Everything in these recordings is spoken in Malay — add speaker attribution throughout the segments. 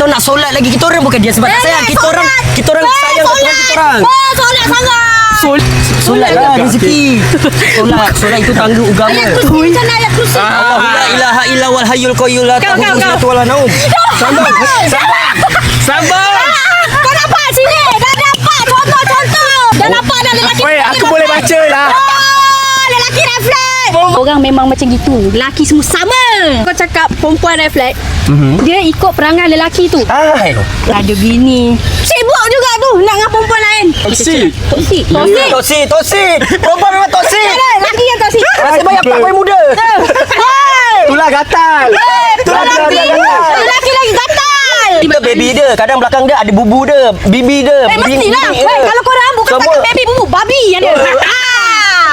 Speaker 1: Kita nak solat lagi. Kita orang bukan dia sebab nak sayang. Kita orang sayang kat Tuhan kita orang.
Speaker 2: Oh, solat sangat.
Speaker 1: Solat lah rezeki. Solat itu tangga agama.
Speaker 2: Ayat kursi kan ayat kursi.
Speaker 1: La ilaha illa wal hayyul qayyum la ta'khudhuhu sinatun wa la naum. Sabar.
Speaker 2: Kau dapat sini. Dah dapat contoh. Dah dapat dah lelaki.
Speaker 3: Weh, aku boleh baca lah.
Speaker 2: Oh, lelaki refleks. Orang memang macam gitu. Lelaki semua sama. Kau cakap perempuan refleks. Dia ikut perangai lelaki tu.
Speaker 1: Hai.
Speaker 2: Ada bini. Sibuk juga tu nak dengan perempuan lain.
Speaker 3: Toksik.
Speaker 1: Toksik. Perempuan memang toksik.
Speaker 2: Lelaki yang toksik.
Speaker 1: Nasib baik pak boy muda.
Speaker 3: Itulah gatal.
Speaker 2: Lelaki lagi gatal.
Speaker 1: Kita baby dia. Kadang belakang dia ada bubu dia. Bibi dia.
Speaker 2: Mestilah. Kalau korang bukan pakai baby bubu, babi yang dia.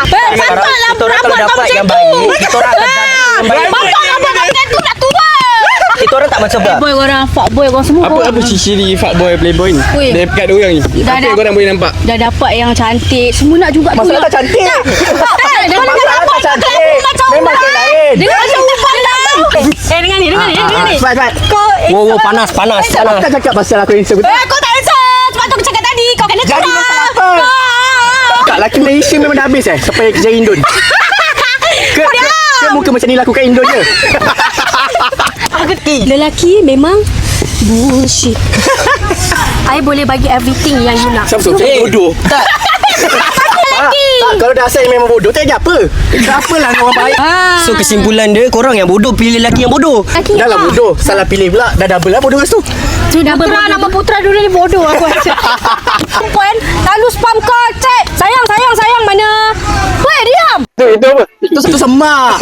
Speaker 2: Pantang lah
Speaker 1: kita orang kalau
Speaker 2: rambut kau
Speaker 1: dapat
Speaker 2: macam
Speaker 1: yang
Speaker 2: tu.
Speaker 1: baik, kita orang akan cari yang baik.
Speaker 2: Pantang rambut kau macam tu nak tua.
Speaker 1: Kita orang tak macam
Speaker 2: Boy korang, fuckboy korang semua.
Speaker 3: Apa ciri fuckboy playboy ni?
Speaker 2: Weh.
Speaker 3: Dekat dua orang ni.
Speaker 2: Dah
Speaker 3: Apa yang korang boleh nampak?
Speaker 2: Dah dapat yang cantik. Semua nak juga tu.
Speaker 3: Masalah tak cantik.
Speaker 2: Masalah tak cantik.
Speaker 3: Memang tu lain.
Speaker 2: Dengan macam umpan lah. Dengar ni.
Speaker 3: Cepat.
Speaker 1: Wow, panas.
Speaker 3: Aku tak cakap pasal aku insert.
Speaker 2: Kau tak answer. Sebab tu aku cakap tadi. Kau kena
Speaker 3: Jadi
Speaker 2: curang.
Speaker 3: masalah apa? Kak, lelaki Malaysia memang dah habis sampai kerja Indon. Ke muka macam ni lakukan Indon je.
Speaker 2: Lelaki memang bullshit. I boleh bagi everything yang you nak.
Speaker 3: Siapa bodoh?
Speaker 1: Tak.
Speaker 3: Tak, kalau dah asal memang bodoh, tak ada apa. Kenapa lah orang baik?
Speaker 1: So kesimpulan dia, korang yang bodoh pilih lelaki yang bodoh.
Speaker 3: Dah lah bodoh. Salah pilih pula. Dah double lah bodoh kat situ.
Speaker 2: Putra nama putra dulu ni bodoh aku rasa. Perempuan lalu spam call chat. Sayang mana? Weh diam.
Speaker 3: Itu apa? Itu semak.